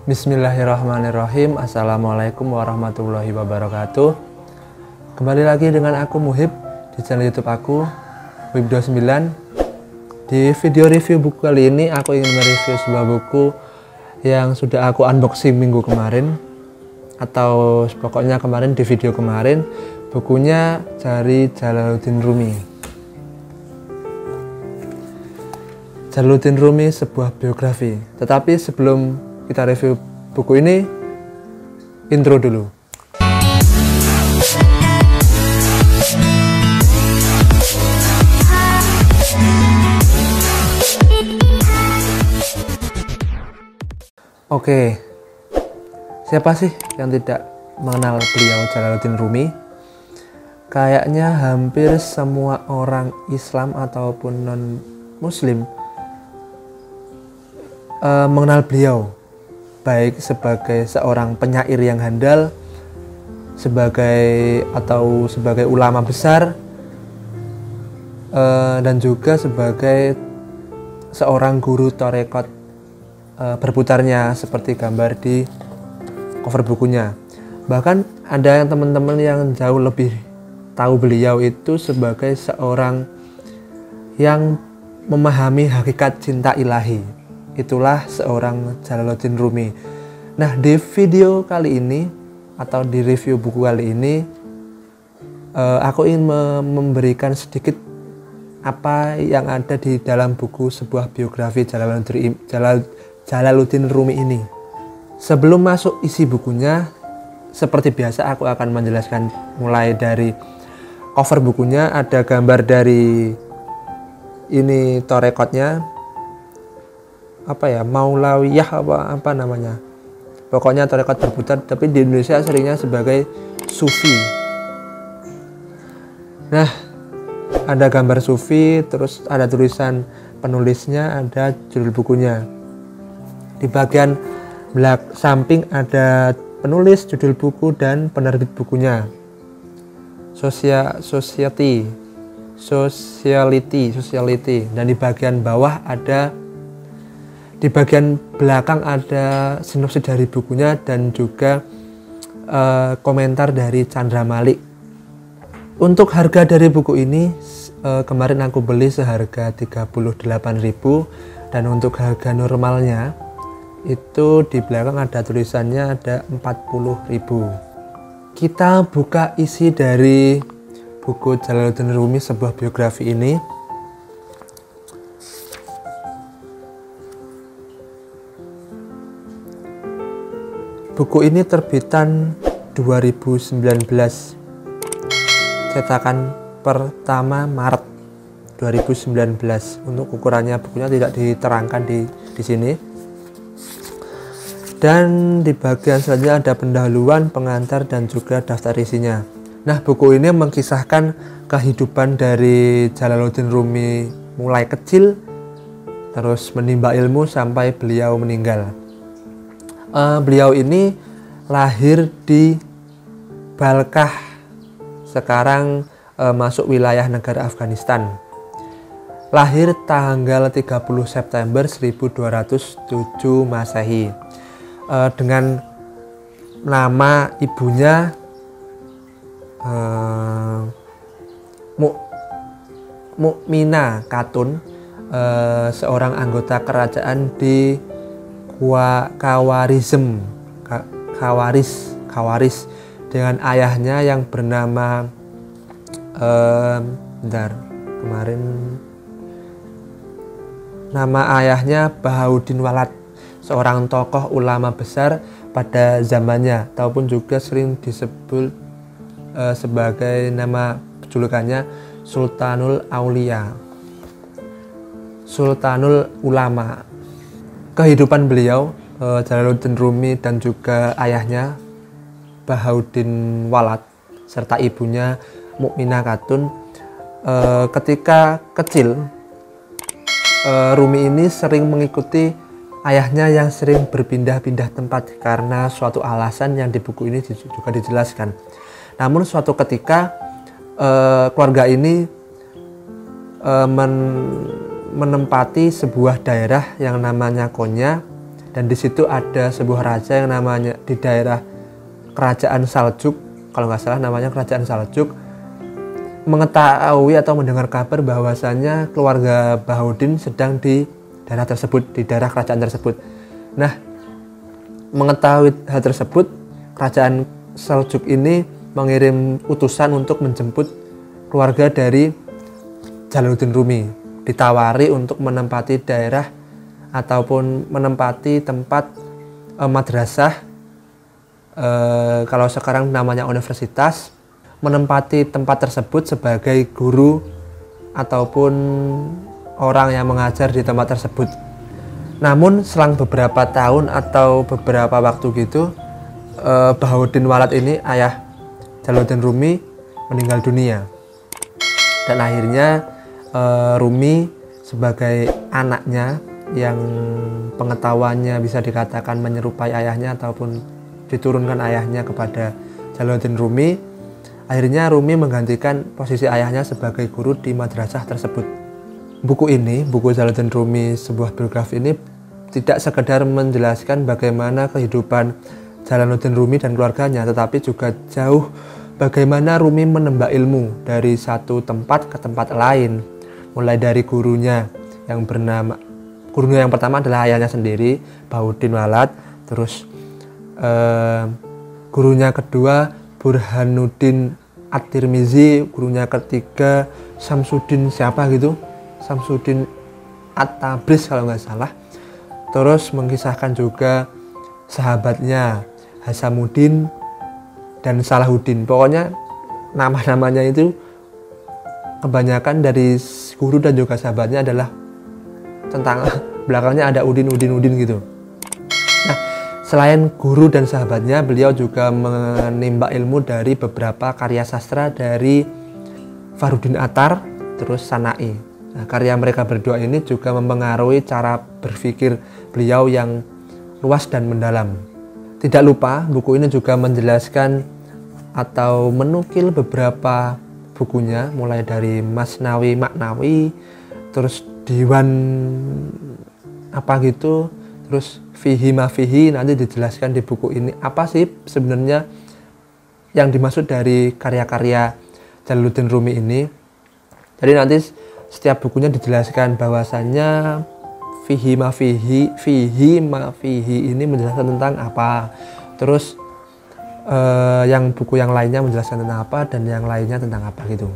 Bismillahirrahmanirrahim. Assalamualaikum warahmatullahi wabarakatuh. Kembali lagi dengan aku Muhib di channel YouTube aku Muhib29. Di video review buku kali ini aku ingin mereview sebuah buku yang sudah aku unboxing minggu kemarin, atau pokoknya kemarin di video kemarin. Bukunya dari Jalaluddin Rumi. Jalaluddin Rumi sebuah biografi. Tetapi sebelum kita review buku ini, intro dulu. Oke, siapa sih yang tidak mengenal beliau Jalaluddin Rumi? Kayaknya hampir semua orang Islam ataupun non-Muslim mengenal beliau, baik sebagai seorang penyair yang handal, sebagai ulama besar, dan juga sebagai seorang guru tarekat berputarnya, seperti gambar di cover bukunya. Bahkan ada yang teman-teman yang jauh lebih tahu beliau itu sebagai seorang yang memahami hakikat cinta ilahi. Itulah seorang Jalaluddin Rumi. Nah, di video kali ini atau di review buku kali ini, aku ingin memberikan sedikit apa yang ada di dalam buku sebuah biografi Jalaluddin Rumi ini. Sebelum masuk isi bukunya, seperti biasa aku akan menjelaskan mulai dari cover bukunya. Ada gambar dari ini torekotnya, Maulawiyah apa namanya, pokoknya tarekat berputar, tapi di Indonesia seringnya sebagai sufi. Nah, ada gambar sufi, terus ada tulisan penulisnya, ada judul bukunya. Di bagian samping ada penulis, judul buku, dan penerbit bukunya. Sociality. Dan di bagian bawah di bagian belakang ada sinopsis dari bukunya dan juga komentar dari Chandra Malik. Untuk harga dari buku ini, kemarin aku beli seharga 38.000, dan untuk harga normalnya itu di belakang ada tulisannya ada 40.000. Kita buka isi dari buku Jalaluddin Rumi sebuah biografi ini. Buku ini terbitan 2019, cetakan pertama Maret 2019. Untuk ukurannya bukunya tidak diterangkan di sini. Dan di bagian selanjutnya ada pendahuluan, pengantar, dan juga daftar isinya. Nah, buku ini mengisahkan kehidupan dari Jalaluddin Rumi mulai kecil, terus menimba ilmu sampai beliau meninggal. Beliau ini lahir di Balkah, sekarang masuk wilayah negara Afghanistan. Lahir tanggal 30 September 1207 Masehi. Dengan nama ibunya Mukminah Khatun, seorang anggota kerajaan di Khawarizm, dengan ayahnya yang bernama nama ayahnya Bahauddin Walad, seorang tokoh ulama besar pada zamannya, ataupun juga sering disebut sebagai nama julukannya Sultanul Aulia, Sultanul Ulama. Kehidupan beliau, Jalaluddin Rumi, dan juga ayahnya Bahauddin Walad serta ibunya Mukminah Khatun, ketika kecil Rumi ini sering mengikuti ayahnya yang sering berpindah-pindah tempat karena suatu alasan yang di buku ini juga dijelaskan. Namun suatu ketika keluarga ini menempati sebuah daerah yang namanya Konya, Dan di situ ada sebuah raja yang namanya di daerah Kerajaan Saljuk, kalau nggak salah namanya Kerajaan Saljuk, mengetahui atau mendengar kabar bahwasanya keluarga Bahaudin sedang di daerah tersebut, di daerah kerajaan tersebut. Nah, mengetahui hal tersebut, Kerajaan Saljuk ini mengirim utusan untuk menjemput keluarga dari Jalaluddin Rumi, ditawari untuk menempati daerah ataupun menempati tempat madrasah, kalau sekarang namanya universitas, menempati tempat tersebut sebagai guru ataupun orang yang mengajar di tempat tersebut. Namun selang beberapa tahun atau beberapa waktu gitu, Bahaudin Walad ini, ayah Jalaluddin Rumi, meninggal dunia. Dan akhirnya Rumi sebagai anaknya yang pengetahuannya bisa dikatakan menyerupai ayahnya ataupun diturunkan ayahnya kepada Jalaluddin Rumi, akhirnya Rumi menggantikan posisi ayahnya sebagai guru di madrasah tersebut. Buku ini, buku Jalaluddin Rumi, sebuah biografi ini tidak sekedar menjelaskan bagaimana kehidupan Jalaluddin Rumi dan keluarganya, tetapi juga jauh bagaimana Rumi menemba ilmu dari satu tempat ke tempat lain. Mulai dari gurunya yang pertama adalah ayahnya sendiri, Bahaudin Walad, terus gurunya kedua Burhanuddin At-Tirmizi, gurunya ketiga Samsuddin Samsuddin At-Tabriz kalau nggak salah. Terus mengisahkan juga sahabatnya Hasamuddin dan Salahuddin. Pokoknya nama-namanya itu kebanyakan dari guru dan juga sahabatnya adalah tentang belakangnya ada Udin gitu. Nah, selain guru dan sahabatnya, beliau juga menimba ilmu dari beberapa karya sastra dari Fakhruddin Attar, terus Sana'i. Nah, karya mereka berdua ini juga mempengaruhi cara berpikir beliau yang luas dan mendalam. Tidak lupa, buku ini juga menjelaskan atau menukil beberapa bukunya, mulai dari Masnawi Maknawi, terus Diwan terus Fihi Mafihi. Nanti dijelaskan di buku ini apa sih sebenarnya yang dimaksud dari karya-karya Jalaluddin Rumi ini. Jadi nanti setiap bukunya dijelaskan bahwasannya Fihi Mafihi ini menjelaskan tentang apa, terus yang buku yang lainnya menjelaskan tentang apa, dan yang lainnya tentang apa gitu.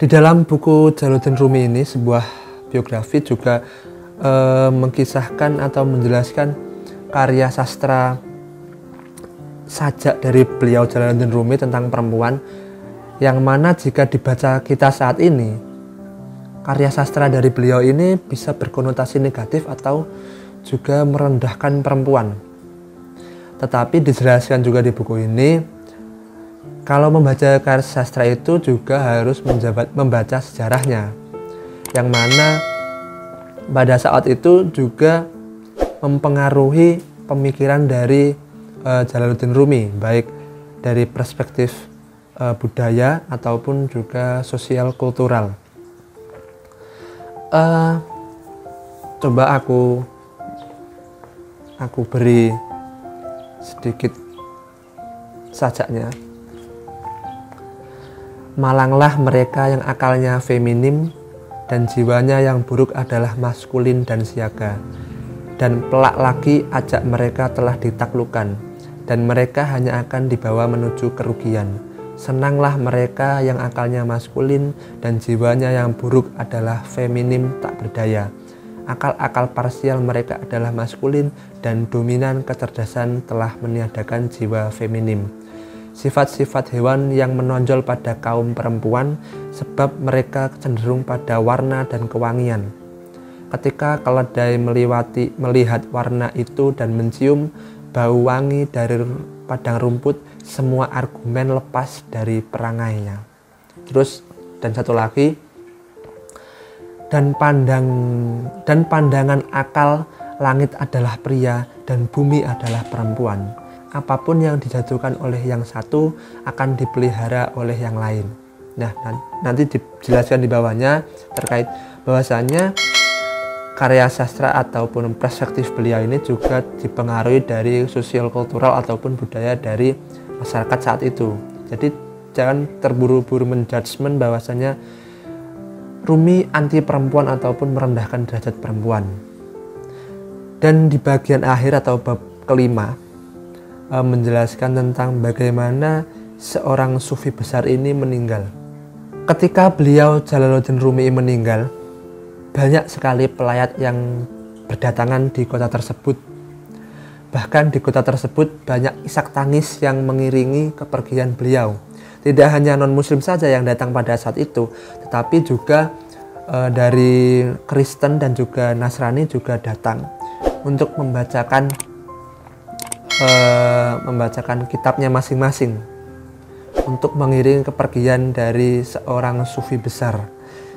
Di dalam buku Jalaluddin Rumi ini, sebuah biografi juga mengkisahkan atau menjelaskan karya sastra sajak dari beliau Jalaluddin Rumi tentang perempuan, yang mana jika dibaca kita saat ini, karya sastra dari beliau ini bisa berkonotasi negatif atau juga merendahkan perempuan. Tetapi dijelaskan juga di buku ini, kalau membaca karya sastra itu juga harus membaca sejarahnya, yang mana pada saat itu juga mempengaruhi pemikiran dari Jalaluddin Rumi, baik dari perspektif budaya ataupun juga sosial kultural. Coba aku beri sedikit sajaknya. Malanglah mereka yang akalnya feminim dan jiwanya yang buruk adalah maskulin dan siaga. Dan pelak lagi ajak mereka telah ditaklukkan, dan mereka hanya akan dibawa menuju kerugian. Senanglah mereka yang akalnya maskulin dan jiwanya yang buruk adalah feminim tak berdaya. Akal-akal parsial mereka adalah maskulin dan dominan kecerdasan telah meniadakan jiwa feminim. Sifat-sifat hewan yang menonjol pada kaum perempuan sebab mereka cenderung pada warna dan kewangian. Ketika keledai melihat warna itu dan mencium bau wangi dari padang rumput, semua argumen lepas dari perangainya. Terus dan satu lagi, dan pandangan akal, langit adalah pria dan bumi adalah perempuan. Apapun yang dijatuhkan oleh yang satu akan dipelihara oleh yang lain. Nah, nanti dijelaskan di bawahnya terkait bahwasanya karya sastra ataupun perspektif beliau ini juga dipengaruhi dari sosial kultural ataupun budaya dari masyarakat saat itu. Jadi jangan terburu-buru menjudgment bahwasanya Rumi anti perempuan ataupun merendahkan derajat perempuan. Dan di bagian akhir atau bab kelima menjelaskan tentang bagaimana seorang sufi besar ini meninggal. Ketika beliau Jalaluddin Rumi meninggal, banyak sekali pelayat yang berdatangan di kota tersebut. Bahkan di kota tersebut banyak isak tangis yang mengiringi kepergian beliau. Tidak hanya non-muslim saja yang datang pada saat itu, tetapi juga dari Kristen dan juga Nasrani juga datang untuk membacakan kitabnya masing-masing untuk mengiringi kepergian dari seorang sufi besar.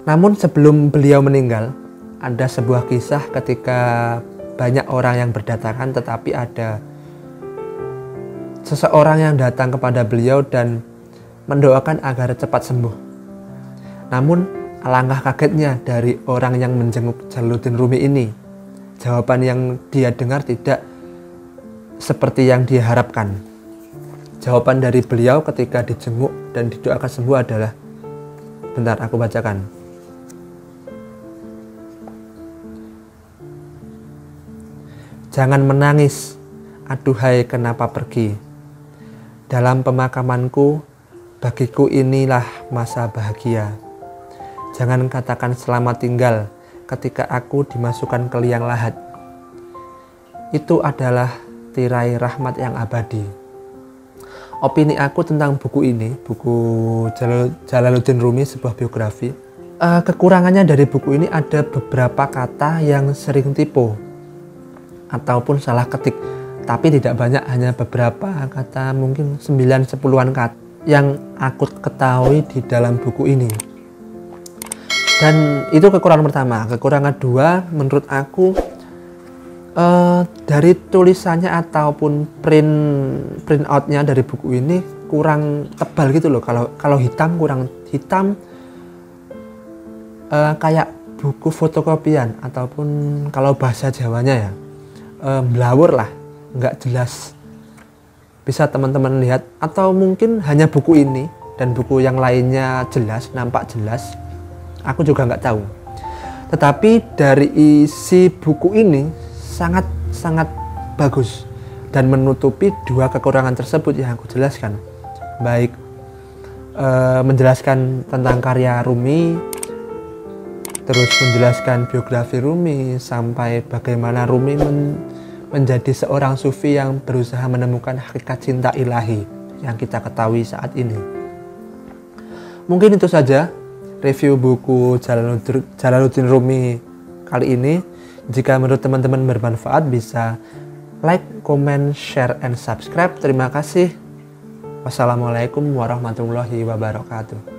Namun sebelum beliau meninggal, ada sebuah kisah ketika banyak orang yang berdatangan, tetapi ada seseorang yang datang kepada beliau dan mendoakan agar cepat sembuh. Namun alangkah kagetnya dari orang yang menjenguk Jalaluddin Rumi ini. Jawaban yang dia dengar tidak seperti yang dia harapkan. Jawaban dari beliau ketika dijenguk dan didoakan sembuh adalah, bentar aku bacakan. Jangan menangis, aduhai kenapa pergi. Dalam pemakamanku, bagiku inilah masa bahagia. Jangan katakan selamat tinggal ketika aku dimasukkan ke liang lahat. Itu adalah tirai rahmat yang abadi. Opini aku tentang buku ini, buku Jalaluddin Rumi, sebuah biografi. Kekurangannya dari buku ini ada beberapa kata yang sering typo ataupun salah ketik. Tapi tidak banyak, hanya beberapa kata, mungkin 9-10an kata yang aku ketahui di dalam buku ini. Dan itu kekurangan pertama. Kekurangan kedua menurut aku dari tulisannya ataupun print outnya dari buku ini kurang tebal gitu loh. Kalau hitam kurang hitam, kayak buku fotokopian, ataupun kalau bahasa Jawanya ya blawur lah, nggak jelas. Bisa teman-teman lihat, atau mungkin hanya buku ini dan buku yang lainnya jelas, nampak jelas, aku juga nggak tahu. Tetapi dari isi buku ini sangat bagus dan menutupi dua kekurangan tersebut yang aku jelaskan. Baik menjelaskan tentang karya Rumi, terus menjelaskan biografi Rumi, sampai bagaimana Rumi menjadi seorang sufi yang berusaha menemukan hakikat cinta ilahi yang kita ketahui saat ini. Mungkin itu saja review buku Jalaluddin Rumi kali ini. Jika menurut teman-teman bermanfaat, bisa like, comment, share, and subscribe. Terima kasih. Wassalamualaikum warahmatullahi wabarakatuh.